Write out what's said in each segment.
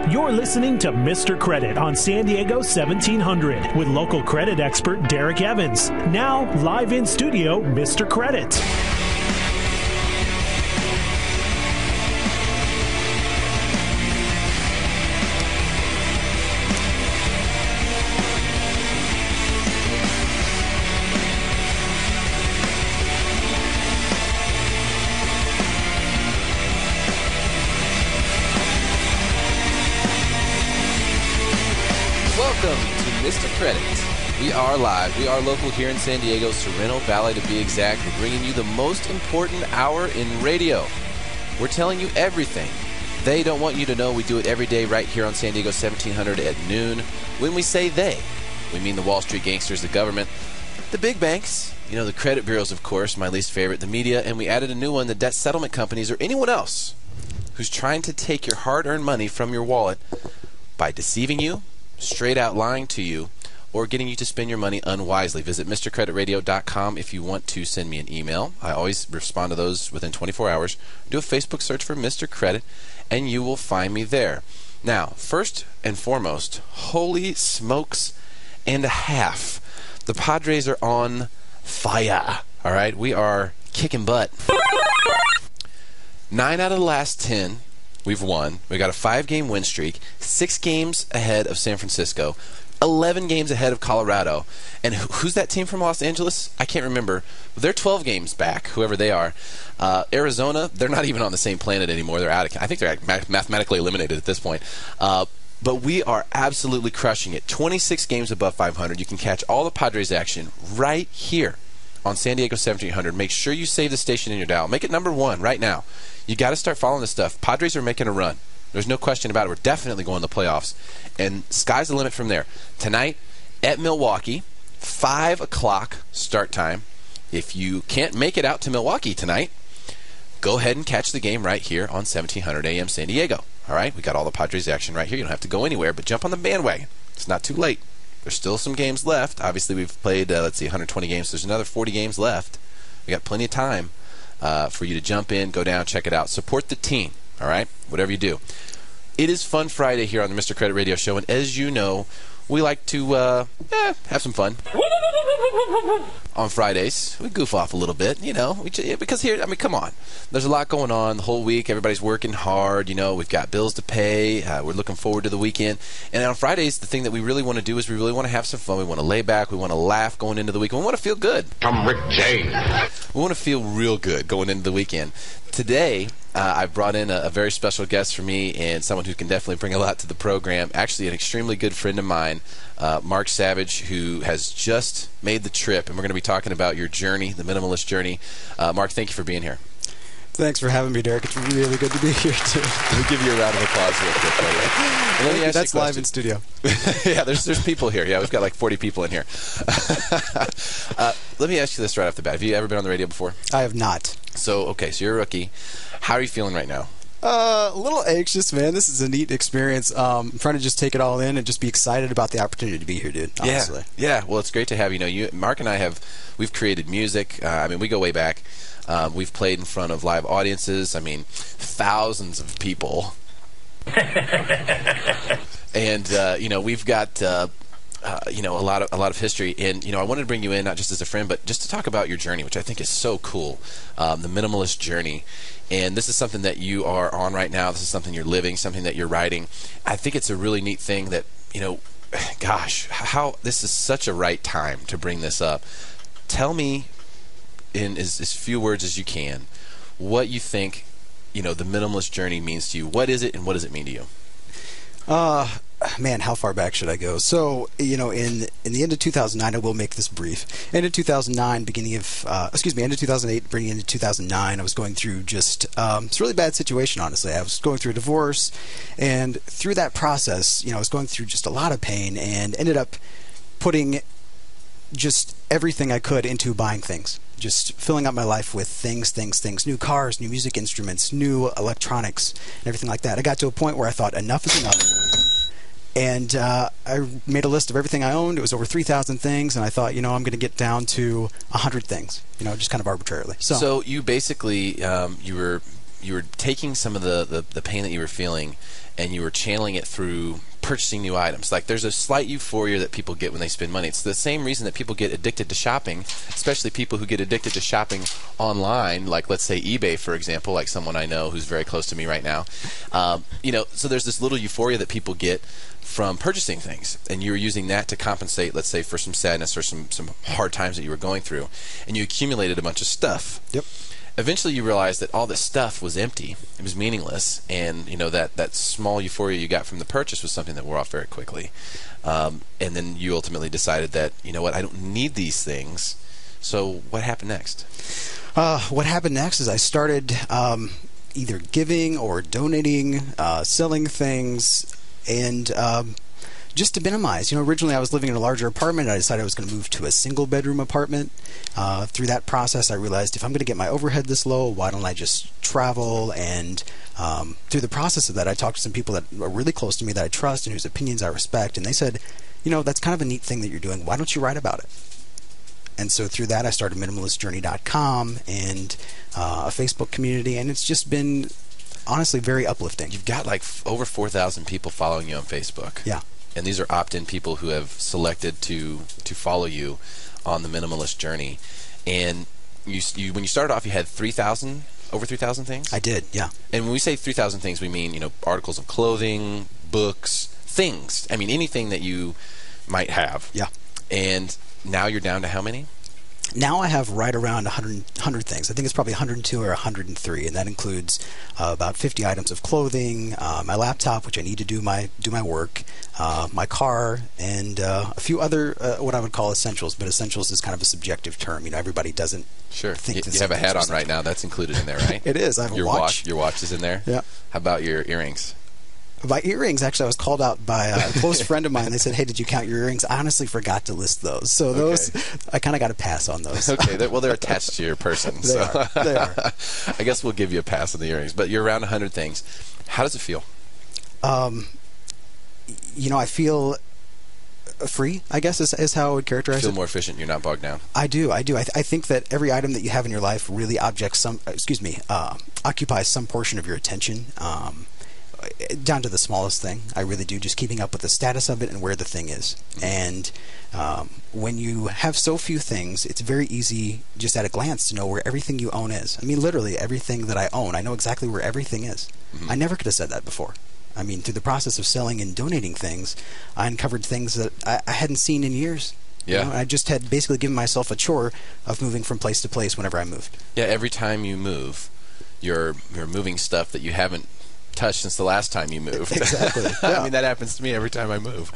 You're listening to Mr. Credit on San Diego 1700 with local credit expert Derek Evans. Now, live in studio, Mr. Credit. Mr. Credit. We are live. We are local here in San Diego, Sorrento Valley to be exact. We're bringing you the most important hour in radio. We're telling you everything they don't want you to know. We do it every day right here on San Diego 1700 at noon. When we say they, we mean the Wall Street gangsters, the government, the big banks, the credit bureaus, of course, my least favorite, the media, and we added a new one, the debt settlement companies, or anyone else who's trying to take your hard-earned money from your wallet by deceiving you, straight out lying to you, or getting you to spend your money unwisely. Visit MrCreditRadio.com if you want to send me an email. I always respond to those within 24 hours. Do a Facebook search for Mr. Credit, and you will find me there. Now, first and foremost, holy smokes and a half. The Padres are on fire. All right? We are kicking butt. 9 out of the last 10. We've won. We got a 5-game win streak, 6 games ahead of San Francisco, 11 games ahead of Colorado. And who's that team from Los Angeles? I can't remember. They're 12 games back, whoever they are. Arizona, they're not even on the same planet anymore. They're out of. I think they're mathematically eliminated at this point. But we are absolutely crushing it. 26 games above 500. You can catch all the Padres action right here on San Diego 1700. Make sure you save the station in your dial. Make it number 1 right now. You got to start following this stuff. Padres are making a run. There's no question about it. We're definitely going to the playoffs. And sky's the limit from there. Tonight at Milwaukee, 5 o'clock start time. If you can't make it out to Milwaukee tonight, go ahead and catch the game right here on 1700 AM San Diego. All right? We got all the Padres action right here. You don't have to go anywhere, but jump on the bandwagon. It's not too late. There's still some games left. Obviously, we've played, 120 games. There's another 40 games left. We got plenty of time for you to jump in, go down, check it out. Support the team, all right? Whatever you do. It is Fun Friday here on the Mr. Credit Radio Show, and as you know, we like to have some fun. On Fridays, we goof off a little bit, because here, come on. There's a lot going on the whole week. Everybody's working hard. We've got bills to pay. We're looking forward to the weekend. And on Fridays, the thing that we really want to do is we really want to have some fun. We want to lay back. We want to laugh going into the weekend. We want to feel good. I'm Rick James. We want to feel real good going into the weekend. Today, I've brought in a very special guest for me and someone who can definitely bring a lot to the program. Actually, an extremely good friend of mine, Mark Savage, who has just made the trip. And we're going to be talking about your journey, the minimalist journey. Mark, thank you for being here. Thanks for having me, Derek. It's really good to be here, too. We'll give you a round of applause real quick. Let me ask That's live in studio. Yeah, there's people here. Yeah, we've got like 40 people in here. Let me ask you this right off the bat. Have you ever been on the radio before? I have not. So you're a rookie. How are you feeling right now? A little anxious, man. This is a neat experience. I'm trying to just take it all in and just be excited about the opportunity to be here, dude. Honestly. Yeah. Well, it's great to have you. Mark and I we've created music. We go way back. We've played in front of live audiences. Thousands of people. And we've got a lot of history. And I wanted to bring you in not just as a friend, but just to talk about your journey, which I think is so cool. The minimalist journey. And this is something that you are on right now. This is something you're living, something that you're writing. I think it's a really neat thing that, how this is such a right time to bring this up. Tell me in as few words as you can what you think, the minimalist journey means to you. What is it, and what does it mean to you? Man, how far back should I go? So, in the end of 2009, I will make this brief. End of 2009, end of 2008, bringing into 2009, I was going through just it's a really bad situation, honestly. I was going through a divorce, and through that process, I was going through just a lot of pain, and ended up putting just everything I could into buying things. Just filling up my life with things, new cars, new music instruments, new electronics, and everything like that. I got to a point where I thought enough is enough. And I made a list of everything I owned. It was over 3,000 things, and I thought, I'm going to get down to 100 things, just kind of arbitrarily. So you basically, you were taking some of the pain that you were feeling and you were channeling it through purchasing new items. Like there's a slight euphoria that people get when they spend money. It's the same reason that people get addicted to shopping, especially people who get addicted to shopping online, like let's say eBay, for example, like someone I know who's very close to me right now. So there's this little euphoria that people get from purchasing things, and you're using that to compensate, let's say, for some sadness or some hard times that you were going through, and you accumulated a bunch of stuff. Yep. Eventually you realized that all this stuff was empty. It was meaningless. And, that small euphoria you got from the purchase was something that wore off very quickly. And then you ultimately decided that, I don't need these things. So what happened next? What happened next is I started either giving or donating, selling things, and just to minimize. Originally I was living in a larger apartment. I decided I was going to move to a single-bedroom apartment. Through that process, I realized if I'm going to get my overhead this low, why don't I just travel? And through the process of that, I talked to some people that are really close to me that I trust and whose opinions I respect, and they said, that's kind of a neat thing that you're doing. Why don't you write about it? And so through that, I started MinimalistJourney.com and a Facebook community, and it's just been honestly very uplifting. You've got like over 4,000 people following you on Facebook. Yeah. And these are opt-in people who have selected to follow you on the Minimalist Journey. And you when you started off, you had over 3,000 things? I did, yeah. And when we say 3,000 things, we mean, articles of clothing, books, things. I mean, anything that you might have. Yeah. And now you're down to how many? Now I have right around 100 things. I think it's probably 102 or 103, and that includes about 50 items of clothing, my laptop, which I need to do my work, my car, and a few other what I would call essentials. But essentials is kind of a subjective term. Everybody doesn't think you have a hat on right now. That's included in there, right? It is. I have a watch. Your watch is in there? Yeah. How about your earrings? My earrings, actually, I was called out by a close friend of mine. They said, hey, did you count your earrings? I honestly forgot to list those. So those, I kind of got a pass on those. Okay. They're attached to your person. They are. I guess we'll give you a pass on the earrings. But you're around 100 things. How does it feel? I feel free, I guess, is how I would characterize it. Feel more efficient. You're not bogged down. I do. I think that every item that you have in your life really occupies some portion of your attention. Down to the smallest thing. I really do. Just keeping up with the status of it and where the thing is. And when you have so few things, it's very easy just at a glance to know where everything you own is. I mean, literally everything that I own, I know exactly where everything is. Mm-hmm. I never could have said that before. I mean, through the process of selling and donating things, I uncovered things that I hadn't seen in years. Yeah. I just had basically given myself a chore of moving from place to place whenever I moved. Yeah, every time you move, you're moving stuff that you haven't touched since the last time you moved. Exactly. Yeah. I mean, that happens to me every time I move,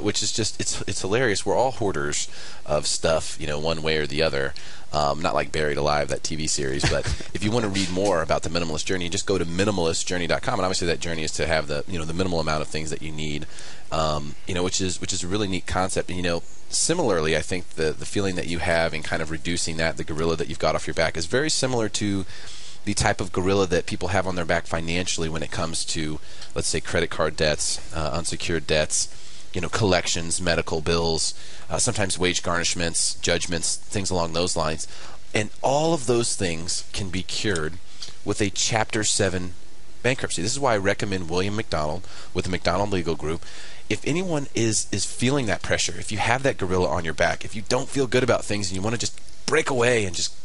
which is just it's hilarious. We're all hoarders of stuff, one way or the other. Not like Buried Alive, that TV series, but if you want to read more about the Minimalist Journey, just go to minimalistjourney.com, and obviously that journey is to have the the minimal amount of things that you need, which is a really neat concept. And similarly, I think the feeling that you have in kind of reducing the gorilla that you've got off your back is very similar to the type of gorilla that people have on their back financially when it comes to, let's say, credit card debts, unsecured debts, collections, medical bills, sometimes wage garnishments, judgments, things along those lines. And all of those things can be cured with a Chapter 7 bankruptcy. This is why I recommend William McDonald with the McDonald Legal Group. If anyone is feeling that pressure, if you have that gorilla on your back, if you don't feel good about things and you want to just break away and just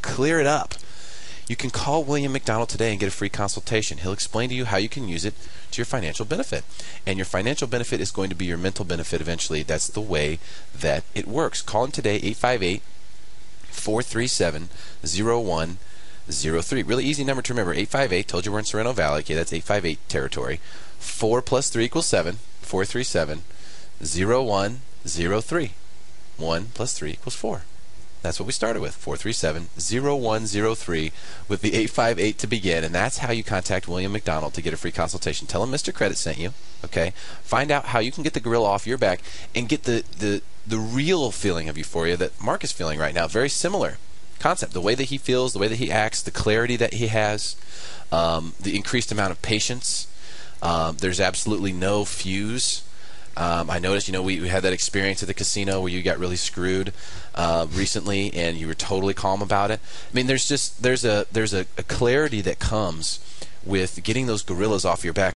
clear it up, you can call William McDonald today and get a free consultation. He'll explain to you how you can use it to your financial benefit. And your financial benefit is going to be your mental benefit eventually. That's the way that it works. Call him today, 858-437-0103. Really easy number to remember, 858. Told you we're in Sorrento Valley. Okay, that's 858 territory. 4 plus 3 equals 7. 437-0103. 1 plus 3 equals 4. That's what we started with, 437-0103 with the 858 to begin, and that's how you contact William McDonald to get a free consultation. Tell him Mr. Credit sent you, okay? Find out how you can get the gorilla off your back and get the real feeling of euphoria that Mark is feeling right now. Very similar concept, the way that he feels, the way that he acts, the clarity that he has, the increased amount of patience. There's absolutely no fuse. I noticed, we had that experience at the casino where you got really screwed recently, and you were totally calm about it. I mean, there's a clarity that comes with getting those gorillas off your back.